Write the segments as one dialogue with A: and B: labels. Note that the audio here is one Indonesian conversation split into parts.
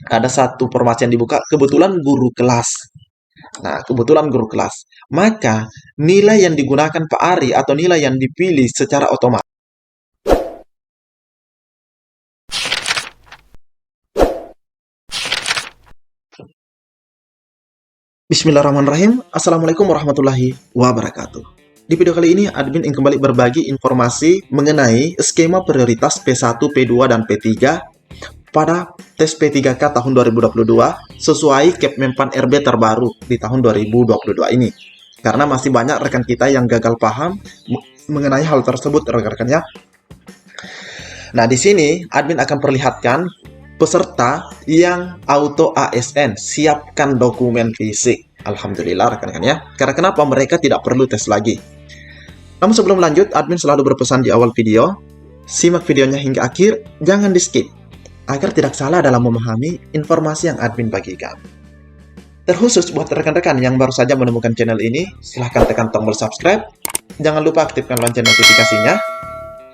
A: Ada satu formasi yang dibuka, kebetulan guru kelas. Nah, kebetulan guru kelas. Maka, nilai yang digunakan Pak Ari atau nilai yang dipilih secara otomatis. Bismillahirrahmanirrahim. Assalamualaikum warahmatullahi wabarakatuh. Di video kali ini, admin ingin kembali berbagi informasi mengenai skema prioritas P1, P2, dan P3 pada tes P3K tahun 2022 sesuai Kepmenpan RB terbaru di tahun 2022 ini. Karena masih banyak rekan kita yang gagal paham mengenai hal tersebut, rekan-rekannya. Nah, di sini admin akan perlihatkan peserta yang auto ASN, siapkan dokumen fisik. Alhamdulillah rekan-rekan ya. Karena kenapa mereka tidak perlu tes lagi. Namun sebelum lanjut, admin selalu berpesan di awal video, simak videonya hingga akhir, jangan di skip, agar tidak salah dalam memahami informasi yang admin bagikan. Terkhusus buat rekan-rekan yang baru saja menemukan channel ini, silahkan tekan tombol subscribe, jangan lupa aktifkan lonceng notifikasinya,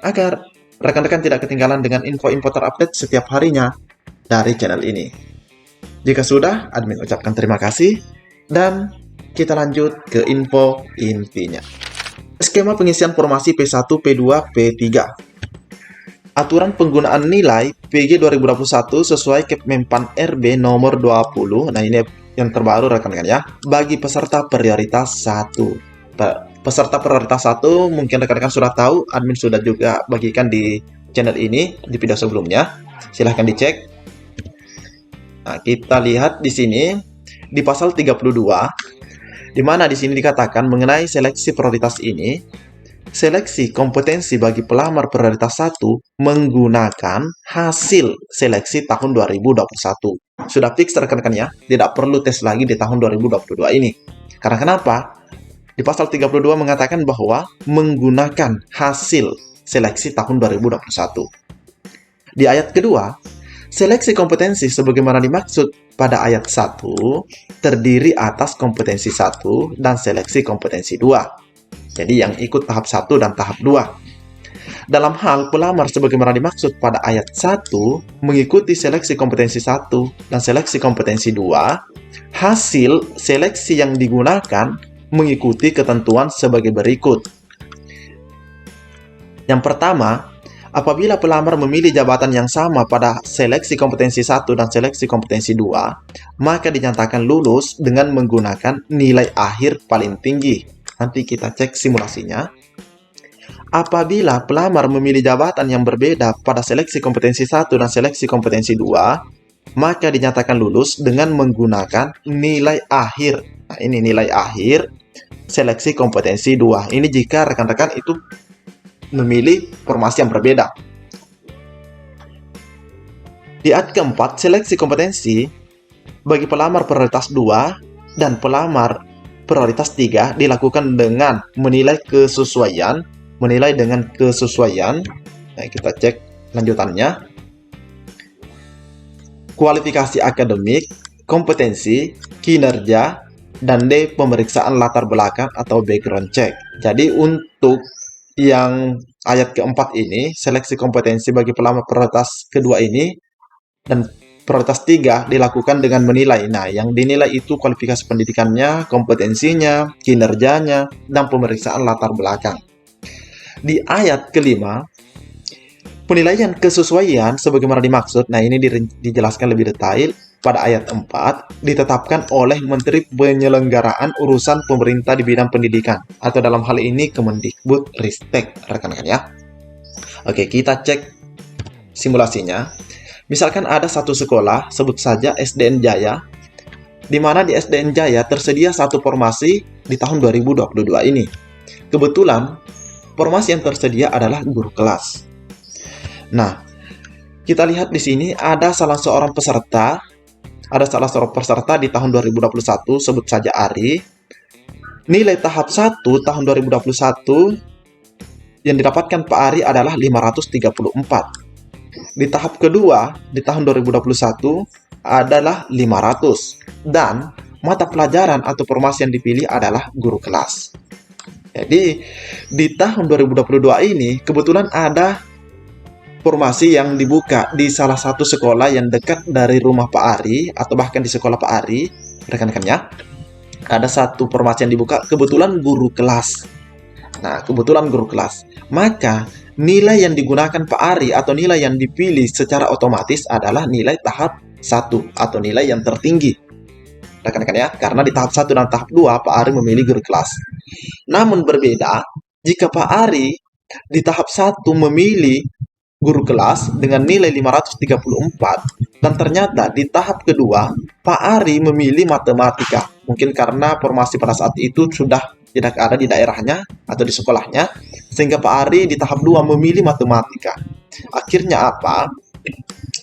A: agar rekan-rekan tidak ketinggalan dengan info-info terupdate setiap harinya dari channel ini. Jika sudah, admin ucapkan terima kasih, dan kita lanjut ke info intinya. Skema pengisian formasi P1, P2, P3. Aturan penggunaan nilai PG 2021 sesuai Kepmenpan RB nomor 20. Nah, ini yang terbaru rekan-rekan ya. Bagi peserta prioritas 1. Peserta prioritas 1 mungkin rekan-rekan sudah tahu, admin sudah juga bagikan di channel ini di video sebelumnya. Silahkan dicek. Nah, kita lihat di sini di pasal 32, di mana di sini dikatakan mengenai seleksi prioritas ini, seleksi kompetensi bagi pelamar prioritas 1 menggunakan hasil seleksi tahun 2021. Sudah fix rekan-rekan ya, tidak perlu tes lagi di tahun 2022 ini. Karena kenapa? Di pasal 32 mengatakan bahwa menggunakan hasil seleksi tahun 2021. Di ayat kedua, seleksi kompetensi sebagaimana dimaksud pada ayat 1 terdiri atas kompetensi 1 dan seleksi kompetensi 2. Jadi yang ikut tahap 1 dan tahap 2. Dalam hal pelamar sebagaimana dimaksud pada ayat 1 mengikuti seleksi kompetensi 1 dan seleksi kompetensi 2, hasil seleksi yang digunakan mengikuti ketentuan sebagai berikut. Yang pertama, apabila pelamar memilih jabatan yang sama pada seleksi kompetensi 1 dan seleksi kompetensi 2, maka dinyatakan lulus dengan menggunakan nilai akhir paling tinggi. Nanti kita cek simulasinya. Apabila pelamar memilih jabatan yang berbeda pada seleksi kompetensi 1 dan seleksi kompetensi 2, maka dinyatakan lulus dengan menggunakan nilai akhir. Nah, ini nilai akhir seleksi kompetensi 2. Ini jika rekan-rekan itu memilih formasi yang berbeda. Di ayat keempat, seleksi kompetensi bagi pelamar prioritas 2 dan pelamar prioritas 3 dilakukan dengan menilai kesesuaian. Nah, kita cek lanjutannya. Kualifikasi akademik, kompetensi, kinerja, dan D. Pemeriksaan latar belakang atau background check. Jadi untuk yang ayat keempat ini, seleksi kompetensi bagi pelamar prioritas kedua ini dan prioritas 3 dilakukan dengan menilai. Nah, yang dinilai itu kualifikasi pendidikannya, kompetensinya, kinerjanya, dan pemeriksaan latar belakang. Di ayat kelima, penilaian kesesuaian sebagaimana dimaksud, nah ini dijelaskan lebih detail. Pada ayat 4, ditetapkan oleh Menteri Penyelenggaraan Urusan Pemerintah di Bidang Pendidikan, atau dalam hal ini Kemendikbud Ristek, rekan-rekan ya. Oke, kita cek simulasinya. Misalkan ada satu sekolah, sebut saja SDN Jaya, di mana di SDN Jaya tersedia satu formasi di tahun 2022 ini. Kebetulan, formasi yang tersedia adalah guru kelas. Nah, kita lihat di sini ada salah seorang peserta di tahun 2021, sebut saja Ari. Nilai tahap 1 tahun 2021 yang didapatkan Pak Ari adalah 534. Di tahap kedua di tahun 2021 adalah 500. Dan mata pelajaran atau formasi yang dipilih adalah guru kelas. Jadi di tahun 2022 ini kebetulan ada formasi yang dibuka di salah satu sekolah yang dekat dari rumah Pak Ari, atau bahkan di sekolah Pak Ari, rekan-rekannya, ada satu formasi yang dibuka, kebetulan guru kelas. Nah, kebetulan guru kelas. Maka, nilai yang digunakan Pak Ari atau nilai yang dipilih secara otomatis adalah nilai tahap 1 atau nilai yang tertinggi. Rekan-rekan ya, karena di tahap 1 dan tahap 2 Pak Ari memilih guru kelas. Namun berbeda jika Pak Ari di tahap 1 memilih guru kelas dengan nilai 534 dan ternyata di tahap kedua Pak Ari memilih matematika. Mungkin karena formasi pada saat itu sudah tidak ada di daerahnya atau di sekolahnya, sehingga Pak Ari di tahap 2 memilih matematika. Akhirnya apa?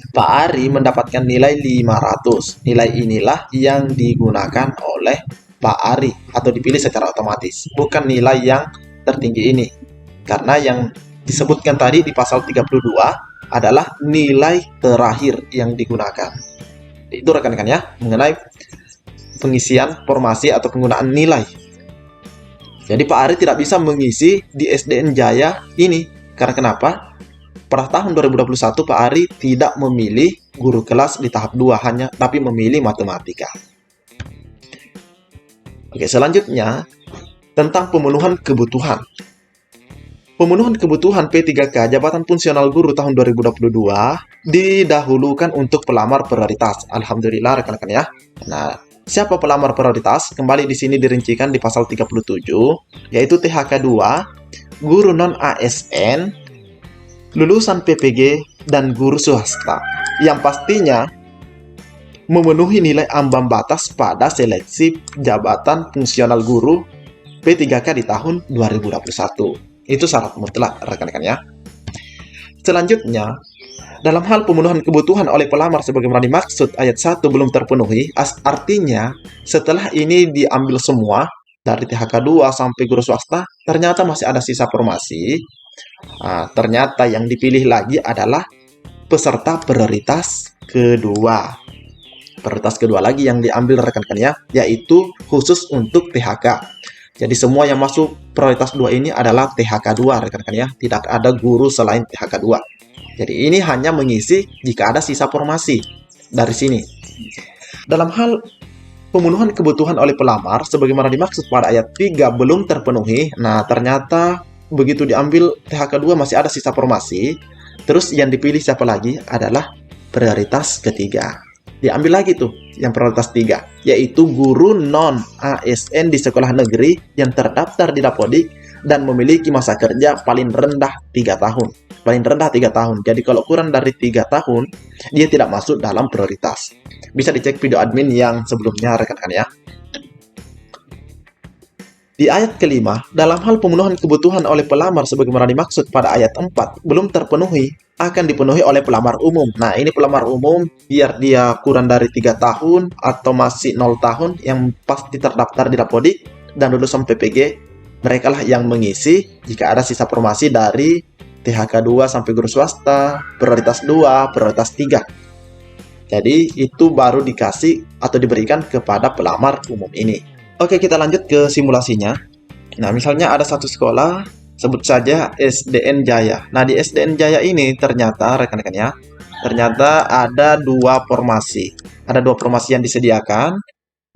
A: Pak Ari mendapatkan nilai 500. Nilai inilah yang digunakan oleh Pak Ari atau dipilih secara otomatis, bukan nilai yang tertinggi ini. Karena yang disebutkan tadi di pasal 32 adalah nilai terakhir yang digunakan. Itu rekan-rekan ya, mengenai pengisian formasi atau penggunaan nilai. Jadi Pak Ari tidak bisa mengisi di SDN Jaya ini. Karena kenapa? Pada tahun 2021 Pak Ari tidak memilih guru kelas di tahap 2 hanya, tapi memilih matematika. Oke, selanjutnya tentang pemenuhan kebutuhan. Pemenuhan kebutuhan P3K Jabatan Fungsional Guru tahun 2022 didahulukan untuk pelamar prioritas. Alhamdulillah rekan-rekan ya. Nah, siapa pelamar prioritas? Kembali di sini dirincikan di pasal 37, yaitu THK 2, guru non ASN, lulusan PPG, dan guru swasta, yang pastinya memenuhi nilai ambang batas pada seleksi jabatan fungsional guru P3K di tahun 2021. Itu syarat mutlak rekan-rekan ya. Selanjutnya, dalam hal pemenuhan kebutuhan oleh pelamar sebagaimana dimaksud ayat 1 belum terpenuhi, artinya setelah ini diambil semua dari THK 2 sampai guru swasta, ternyata masih ada sisa formasi. Ternyata yang dipilih lagi adalah peserta prioritas kedua. Prioritas kedua lagi yang diambil rekan-rekan ya, yaitu khusus untuk THK. Jadi semua yang masuk prioritas 2 ini adalah THK 2 rekan-rekan ya, tidak ada guru selain THK 2. Jadi ini hanya mengisi jika ada sisa formasi dari sini. Dalam hal pemenuhan kebutuhan oleh pelamar sebagaimana dimaksud pada ayat 3 belum terpenuhi. Nah, ternyata begitu diambil THK 2 masih ada sisa formasi. Terus yang dipilih siapa lagi? Adalah prioritas ketiga. Diambil lagi tuh yang prioritas 3, yaitu guru non ASN di sekolah negeri yang terdaftar di Dapodik dan memiliki masa kerja paling rendah 3 tahun. Paling rendah 3 tahun. Jadi kalau kurang dari 3 tahun, dia tidak masuk dalam prioritas. Bisa dicek video admin yang sebelumnya rekan-rekan ya. Di ayat kelima, dalam hal pemenuhan kebutuhan oleh pelamar sebagaimana dimaksud pada ayat 4 belum terpenuhi, akan dipenuhi oleh pelamar umum. Nah, ini pelamar umum biar dia kurang dari 3 tahun atau masih 0 tahun yang pasti terdaftar di Dapodik dan lulusan PPG, mereka lah yang mengisi jika ada sisa formasi dari THK 2 sampai guru swasta, prioritas 2, prioritas 3. Jadi itu baru dikasih atau diberikan kepada pelamar umum ini. Oke, kita lanjut ke simulasinya. Nah, misalnya ada satu sekolah, sebut saja SDN Jaya. Nah, di SDN Jaya ini ternyata, rekan-rekan ya, ternyata ada 2 formasi. Ada 2 formasi yang disediakan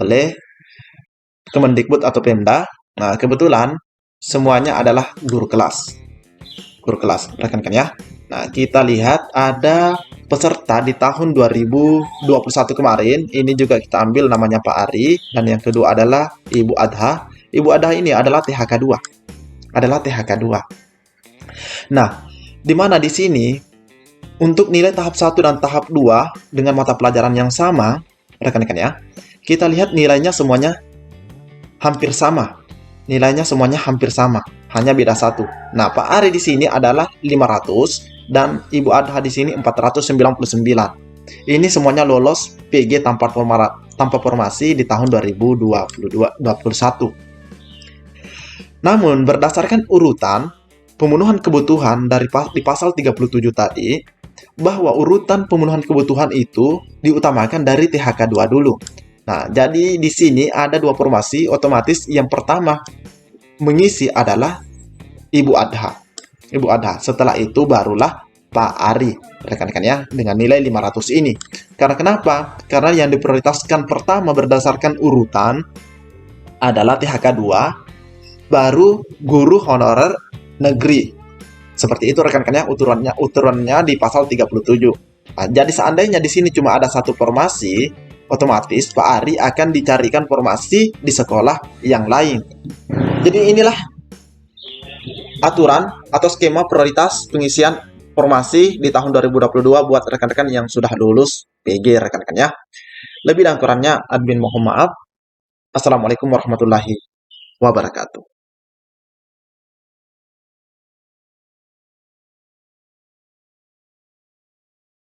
A: oleh Kemendikbud atau Pemda. Nah, kebetulan semuanya adalah guru kelas. Guru kelas, rekan-rekan ya. Nah, kita lihat ada peserta di tahun 2021 kemarin. Ini juga kita ambil namanya Pak Ari. Dan yang kedua adalah Ibu Adha. Ibu Adha ini adalah THK 2. Adalah THK 2. Nah, di mana di sini untuk nilai tahap 1 dan tahap 2 dengan mata pelajaran yang sama, rekan-rekan ya, kita lihat nilainya semuanya hampir sama. Nilainya semuanya hampir sama, hanya beda 1. Nah, Pak Ari di sini adalah 500 dan Ibu Adha di sini 499. Ini semuanya lolos PG tanpa formasi di tahun 2021. Namun, berdasarkan urutan pemenuhan kebutuhan di pasal 37 tadi, bahwa urutan pemenuhan kebutuhan itu diutamakan dari THK 2 dulu. Nah, jadi di sini ada 2 formasi, otomatis yang pertama mengisi adalah Ibu Adha. Ibu Adha. Setelah itu barulah Pak Ari, rekan-rekan ya, dengan nilai 500 ini. Karena kenapa? Karena yang diprioritaskan pertama berdasarkan urutan adalah THK 2, baru guru honorer negeri. Seperti itu rekan-rekan ya, uturannya di pasal 37. Nah, jadi seandainya di sini cuma ada satu formasi, otomatis Pak Ari akan dicarikan formasi di sekolah yang lain. Jadi inilah aturan atau skema prioritas pengisian formasi di tahun 2022 buat rekan-rekan yang sudah lulus PG rekan-rekan ya. Lebih dan kurangnya admin mohon maaf. Assalamualaikum warahmatullahi wabarakatuh.